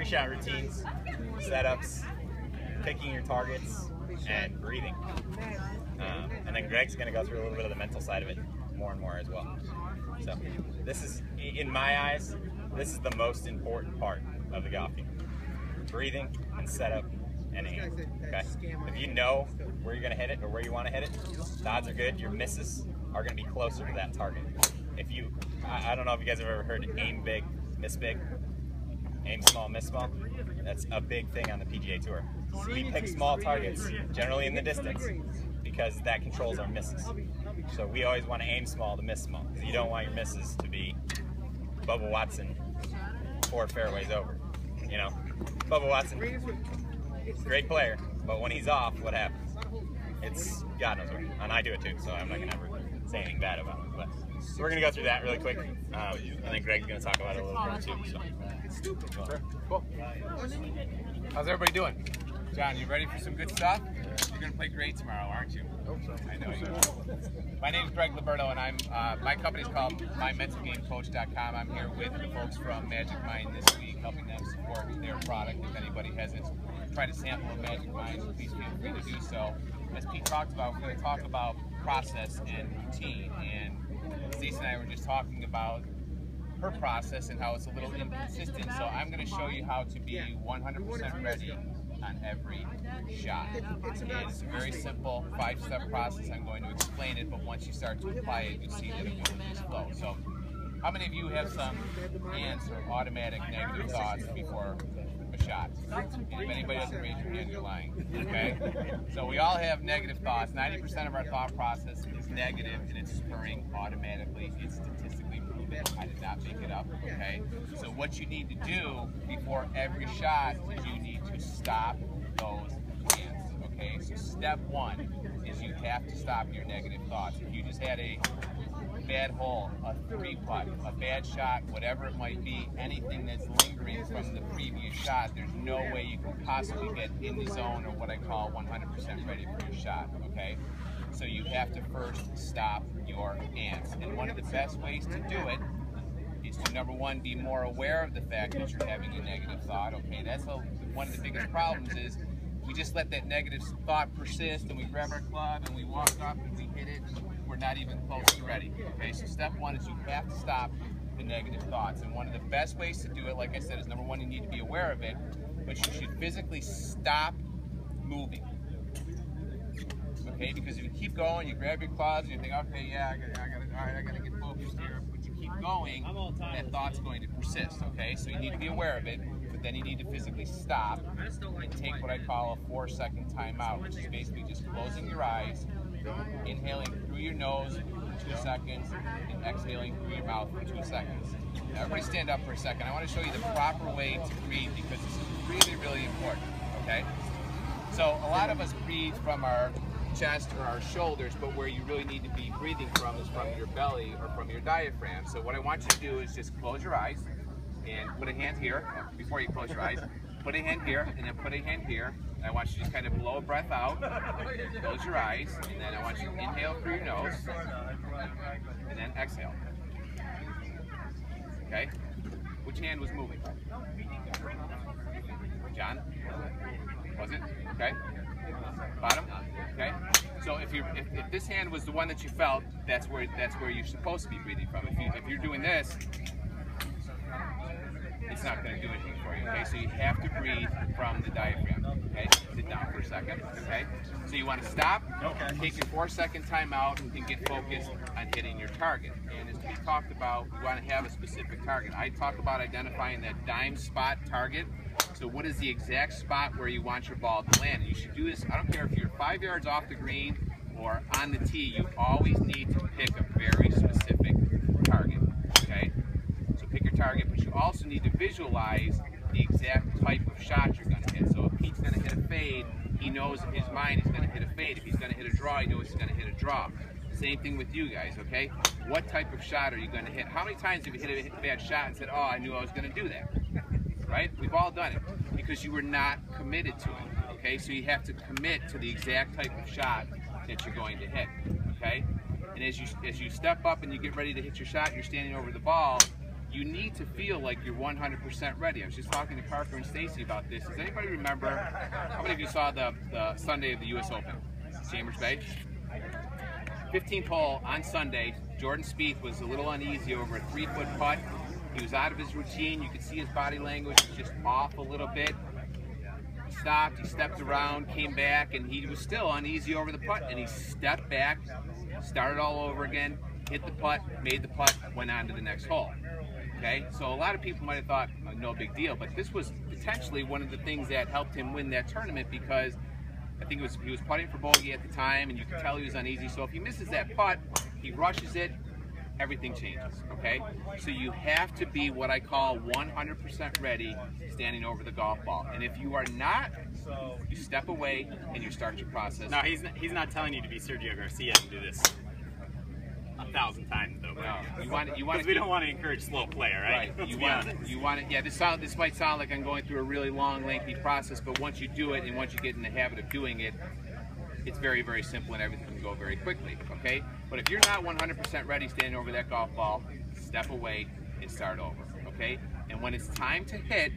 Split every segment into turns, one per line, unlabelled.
pre-shot routines, setups, picking your targets, and breathing. And then Greg's going to go through a little bit of the mental side of it more and more as well. So this is, in my eyes, this is the most important part of the golf game. Breathing and setup and aim. Okay? If you know where you're going to hit it or where you want to hit it, the odds are good your misses are going to be closer to that target. If you, I don't know if you guys have ever heard aim big, miss big, aim small, miss small. That's a big thing on the PGA Tour. So we pick small targets, generally in the distance, because that controls our misses. So we always want to aim small to miss small, because you don't want your misses to be Bubba Watson 4 fairways over. You know, Bubba Watson, great player, but when he's off, what happens? It's God knows what. And I do it too, so I'm not gonna ever say anything bad about it. But we're gonna go through that really quick, and then Greg's gonna talk about it a little more too. So.
Sure. Cool. How's everybody doing? John, you ready for some good stuff? You're gonna play great tomorrow, aren't you? Hope so. I know you will. My name is Greg Liberto, and I'm my company's called MyMentalGameCoach.com. I'm here with the folks from Magic Mind this week, helping them support their product. If anybody hasn't tried a sample of Magic Mind, please feel free to do so. As Pete talked about, we're going to talk about process and routine. And Stacey and I were just talking about her process and how it's a little inconsistent. So I'm going to show you how to be 100% ready on every shot. And it's a very simple 5-step process. I'm going to explain it, but once you start to apply it, you see that it will just flow. So how many of you have some ants or automatic negative thoughts before a shot? And if anybody doesn't raise your hand, you're lying. Okay? So we all have negative thoughts. 90% of our thought process is negative, and it's spurring automatically. It's statistically proven. I did not make it up. Okay? So what you need to do before every shot is you need to stop those ants. Okay? So step 1 is you have to stop your negative thoughts. If you just had a bad hole, a 3-putt, a bad shot, whatever it might be, anything that's lingering from the previous shot, there's no way you can possibly get in the zone or what I call 100% ready for your shot, okay? So you have to first stop your ants. And one of the best ways to do it is to, number 1, be more aware of the fact that you're having a negative thought, okay? That's one of the biggest problems is we just let that negative thought persist and we grab our club and we walk up and we hit it. We're not even close to ready. Okay, so step 1 is you have to stop the negative thoughts. And one of the best ways to do it, like I said, is number 1, you need to be aware of it, but you should physically stop moving. Okay, because if you keep going, you grab your clubs and you think, okay, yeah, I gotta get focused here. But you keep going, that thought's going to persist. Okay, so you need to be aware of it, but then you need to physically stop and take what I call a 4-second timeout, which is basically just closing your eyes, inhaling through your nose for 2 seconds, and exhaling through your mouth for 2 seconds. Now everybody stand up for a second. I want to show you the proper way to breathe because this is really, really important, okay? So a lot of us breathe from our chest or our shoulders, but where you really need to be breathing from is from your belly or from your diaphragm. So what I want you to do is just close your eyes and put a hand here before you close your eyes. Put a hand here and then put a hand here. And I want you to just kind of blow a breath out, close your eyes, and then I want you to inhale through your nose, and then exhale. Okay? Which hand was moving? John? Was it? Okay. Bottom? Okay. So if this hand was the one that you felt, that's where you're supposed to be breathing from. If you're doing this, it's not going to do anything for you, okay? So you have to breathe from the diaphragm, okay? Sit down for a second, okay? So you want to stop, take your 4-second timeout, and get focused on hitting your target. And as we talked about, we want to have a specific target. I talk about identifying that dime spot target. So what is the exact spot where you want your ball to land? And you should do this, I don't care if you're 5 yards off the green or on the tee, you always need to pick a very specific target, okay? Pick your target, but you also need to visualize the exact type of shot you're going to hit. So if Pete's going to hit a fade, he knows in his mind he's going to hit a fade. If he's going to hit a draw, he knows he's going to hit a draw. Same thing with you guys, okay? What type of shot are you going to hit? How many times have you hit a bad shot and said, oh, I knew I was going to do that? Right? We've all done it because you were not committed to it, okay? So you have to commit to the exact type of shot that you're going to hit, okay? And as you step up and you get ready to hit your shot, you're standing over the ball, you need to feel like you're 100% ready. I was just talking to Parker and Stacy about this. Does anybody remember, how many of you saw the Sunday of the US Open, Chambers Bay? 15th hole on Sunday, Jordan Spieth was a little uneasy over a 3-foot putt. He was out of his routine. You could see his body language was just off a little bit. He stopped, he stepped around, came back, and he was still uneasy over the putt, and he stepped back, started all over again, hit the putt, made the putt, went on to the next hole. Okay, so a lot of people might have thought, oh, no big deal, but this was potentially one of the things that helped him win that tournament, because I think he was putting for bogey at the time, and you could tell he was uneasy. So if he misses that putt, he rushes it, everything changes, okay? So you have to be what I call 100% ready standing over the golf ball. And if you are not, you step away and you start your process.
No, he's not telling you to be Sergio Garcia and do this 1,000 times though.
No, you want
because we don't want to encourage slow play, right?
You want it. Yeah, this might sound like I'm going through a really long, lengthy process, but once you do it and once you get in the habit of doing it, it's very, very simple and everything can go very quickly, okay? But if you're not 100% ready standing over that golf ball, step away and start over, okay? And when it's time to hit,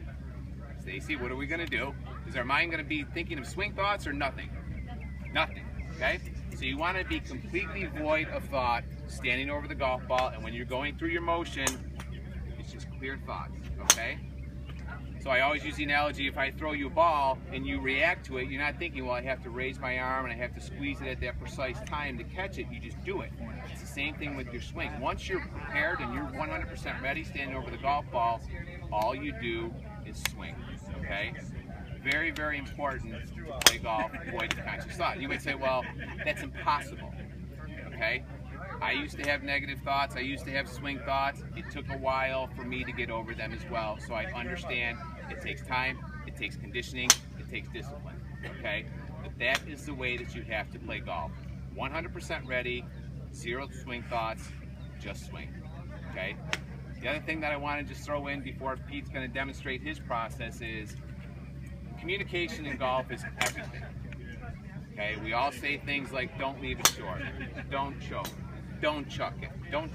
Stacy, what are we gonna do? Is our mind gonna be thinking of swing thoughts or nothing? Nothing, okay? So you wanna be completely void of thought standing over the golf ball, and when you're going through your motion, it's just clear thoughts, okay? So I always use the analogy, if I throw you a ball and you react to it, you're not thinking, well, I have to raise my arm and I have to squeeze it at that precise time to catch it. You just do it. It's the same thing with your swing. Once you're prepared and you're 100% ready standing over the golf ball, all you do is swing, okay? Very, very important to play golf, avoid conscious thought. You might say, well, that's impossible, okay? I used to have negative thoughts. I used to have swing thoughts. It took a while for me to get over them as well. So I understand it takes time, it takes conditioning, it takes discipline, okay? But that is the way that you have to play golf. 100% ready, zero swing thoughts, just swing, okay? The other thing that I want to just throw in before Pete's going to demonstrate his process is communication in golf is everything, okay? We all say things like, don't leave it short, don't choke, don't chuck it, don't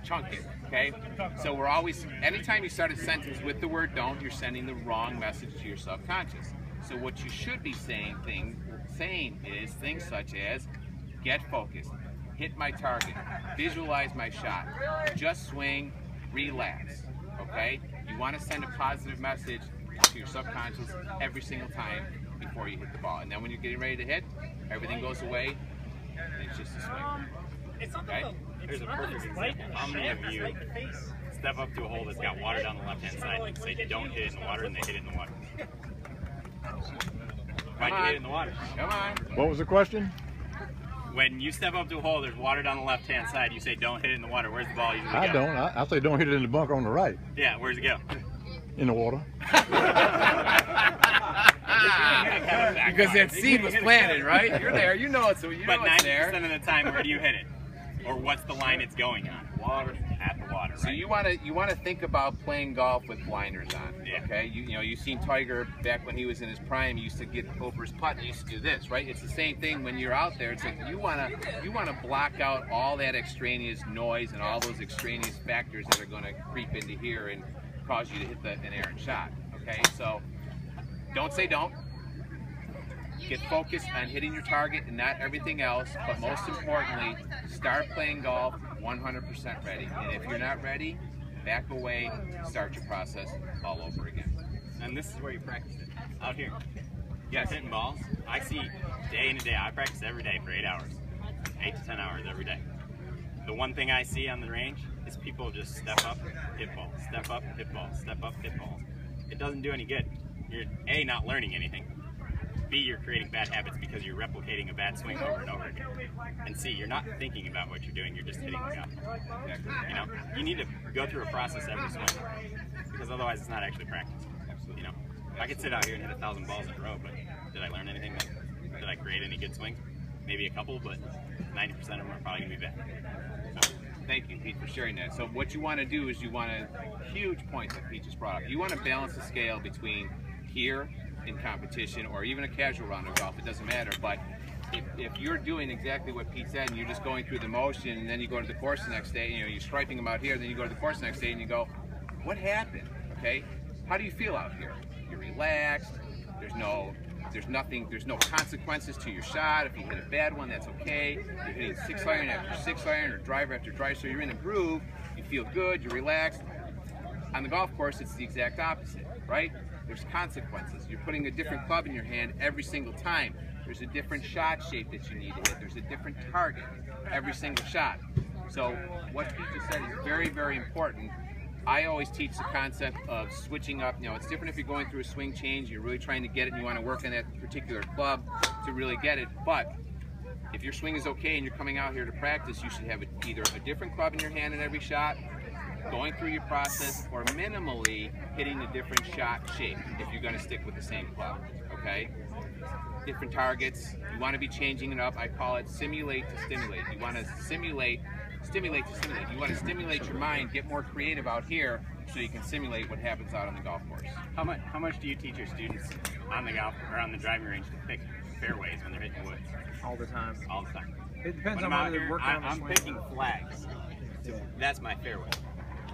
chunk it, okay? So we're always, anytime you start a sentence with the word don't, you're sending the wrong message to your subconscious. So what you should be saying is things such as, get focused, hit my target, visualize my shot, just swing, relax, okay? You want to send a positive message to your subconscious every single time before you hit the ball. And then when you're getting ready to hit, everything goes away, and it's just a swing. Okay?
Here's a perfect example. How many of you step up to a hole that's got water down the left-hand side and say don't hit it in the water, and they hit it in the water? Why'd you hit it in the water?
Come on.
What was the question?
When you step up to a hole, there's water down the left-hand side, you say don't hit it in the water. Where's the ball usually go?
I don't. I say don't hit it in the bunker on the right.
Yeah, where's it go?
In the water.
Because that seed was planted, right? You're there. You know it's there.
But 90% of the time, where do you hit it? Or what's the line it's going on? Water, at the water, right?
So you want to think about playing golf with blinders on.
Yeah.
Okay. You know you've seen Tiger back when he was in his prime. He used to get over his putt. He used to do this, right? It's the same thing when you're out there. It's like you want to block out all that extraneous noise and all those extraneous factors that are going to creep into here and cause you to hit an errant shot. Okay. So don't say don't. Get focused on hitting your target and not everything else, but most importantly, start playing golf 100% ready. And if you're not ready, back away, start your process all over again.
And this is where you practice it, out here. Yes, hitting balls. I see day in and day out. I practice every day for 8 hours, 8 to 10 hours every day. The one thing I see on the range is people just step up, hit balls, step up, hit balls, step up, hit balls. It doesn't do any good. You're A, not learning anything. B, you're creating bad habits because you're replicating a bad swing over and over again. And C, you're not thinking about what you're doing, you're just hitting the shot. You know, you need to go through a process every swing because otherwise it's not actually practice. You know, I could sit out here and hit 1,000 balls in a row, but did I learn anything? Did I create any good swings? Maybe a couple, but 90% of them are probably going to be bad. So,
thank you, Pete, for sharing that. So what you want to do is you want to, huge point that Pete just brought up, you want to balance the scale between here in competition or even a casual round of golf, it doesn't matter, but if you're doing exactly what Pete said and you're just going through the motion and then you go to the course the next day, you know, you're striping them out here, then you go to the course the next day and you go, what happened, okay? How do you feel out here? You're relaxed, there's no consequences to your shot. If you hit a bad one, that's okay. You're hitting 6-iron after 6-iron or driver after driver, so you're in a groove, you feel good, you're relaxed. On the golf course, it's the exact opposite, right? There's consequences. You're putting a different club in your hand every single time. There's a different shot shape that you need to hit. There's a different target every single shot. So what Pete just said is very, very important. I always teach the concept of switching up. You know, it's different if you're going through a swing change, you're really trying to get it and you want to work on that particular club to really get it. But if your swing is okay and you're coming out here to practice, you should have either a different club in your hand in every shot, going through your process, or minimally hitting a different shot shape if you're going to stick with the same club, okay? Different targets. You want to be changing it up. I call it simulate to stimulate. You want to stimulate to stimulate. You want to stimulate your mind, get more creative out here so you can simulate what happens out on the golf course.
How much do you teach your students on the golf or on the driving range to pick fairways when they're hitting woods?
All the time.
All the time.
It depends
when
on
I'm
whether they're working on the
I'm
swing.
picking flags. That's my fairway.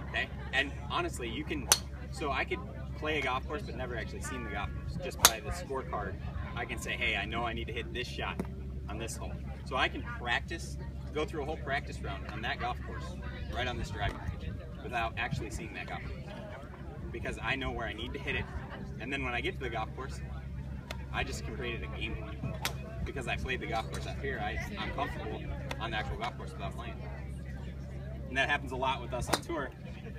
Okay? And honestly, you can, so I could play a golf course but never actually seen the golf course. Just by the scorecard, I can say, hey, I know I need to hit this shot on this hole. So I can practice, go through a whole practice round on that golf course, right on this driving range, without actually seeing that golf course. Because I know where I need to hit it, and then when I get to the golf course, I just created a game plan. Because I played the golf course up here, I'm comfortable on the actual golf course without playing. And that happens a lot with us on tour.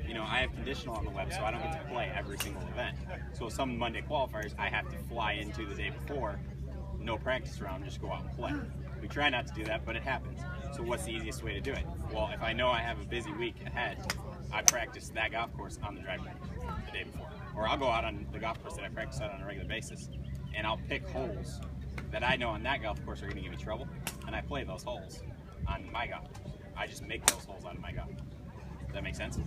You know, I have conditional on the web, so I don't get to play every single event. So some Monday qualifiers, I have to fly into the day before, no practice round, just go out and play. We try not to do that, but it happens. So what's the easiest way to do it? Well, if I know I have a busy week ahead, I practice that golf course on the driving range the day before. Or I'll go out on the golf course that I practice on a regular basis, and I'll pick holes that I know on that golf course are going to give me trouble, and I play those holes on my golf course. I just make those holes out of my golf. Does that make sense?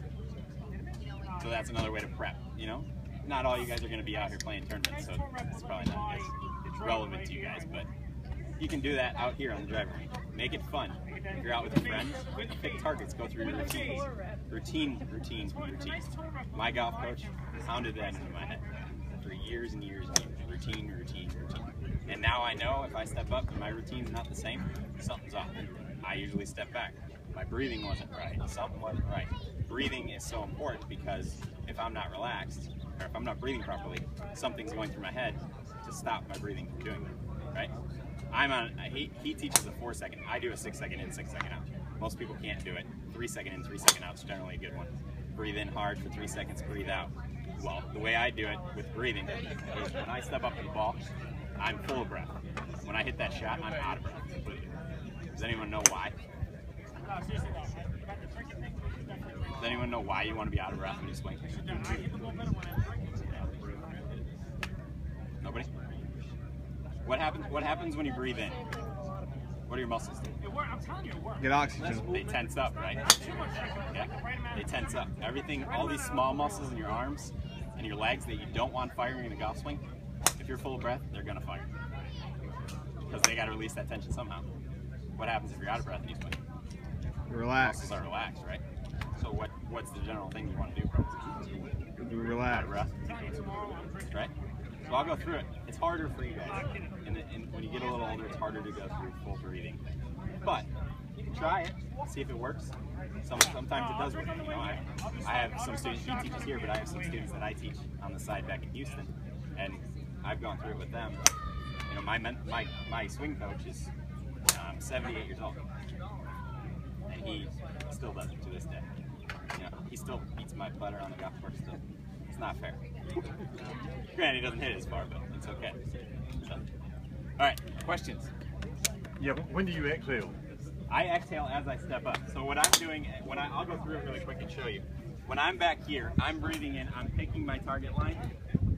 So that's another way to prep, you know? Not all you guys are going to be out here playing tournaments, so it's probably not as relevant to you guys, but you can do that out here on the driving range. Make it fun. If you're out with your friends, pick targets, go through your routines. Routine. My golf coach pounded that into my head for years and years and years. Routine. And now I know if I step up and my routine's not the same, something's off. I usually step back. My breathing wasn't right. Something wasn't right. Breathing is so important because if I'm not relaxed, or if I'm not breathing properly, something's going through my head to stop my breathing from doing it, right? He teaches a 4-second. I do a 6-second in, 6-second out. Most people can't do it. 3-second in, 3-second out is generally a good one. Breathe in hard for 3 seconds, breathe out. Well, the way I do it with breathing is when I step up to the ball, I'm full of breath. When I hit that shot, I'm out of breath completely. Does anyone know why? Does anyone know why you want to be out of breath when you swing? Nobody? What happens when you breathe in? What do your muscles do?
Get oxygen.
They tense up, right? Yeah. They tense up. Everything, all these small muscles in your arms and your legs that you don't want firing in a golf swing, if you're full of breath, they're gonna fire. Because they gotta release that tension somehow. What happens if you're out of breath and you swing?
Relax.
Muscles are relaxed, right? So what's the general thing you want to do, bro?
Relax.
Breath, right? So I'll go through it. It's harder for you guys. And when you get a little older, it's harder to go through full breathing. But you can try it, see if it works. Sometimes it does work. You know, I have some students, he teaches here, but I have some students that I teach on the side back in Houston, and I've gone through it with them. You know, my swing coach is 78 years old, and he still does it to this day. You know, he still beats my putter on the golf course still. It's not fair. Granted, he doesn't hit it as far, but it's okay. So, all right, questions?
Yeah, but when do you exhale?
I exhale as I step up. So what I'm doing, I'll go through it really quick and show you. When I'm back here, I'm breathing in, I'm picking my target line,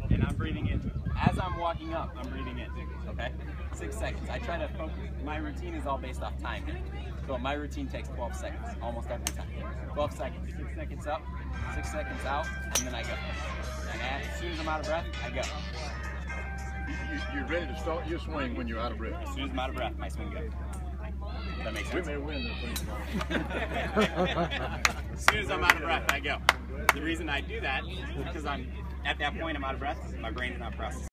and I'm breathing in. As I'm walking up, I'm breathing in, okay? 6 seconds. I try to focus. My routine is all based off time here. So my routine takes 12 seconds, almost every time. 12 seconds, 6 seconds up, 6 seconds out, and then I go. And as soon as I'm out of breath, I go.
You're ready to start your swing when you're out of breath.
As soon as I'm out of breath, my swing goes. That makes
We
sense.
may win this thing.
As soon as I'm out of breath, I go. The reason I do that is because I'm at that point I'm out of breath. My brain's not processing.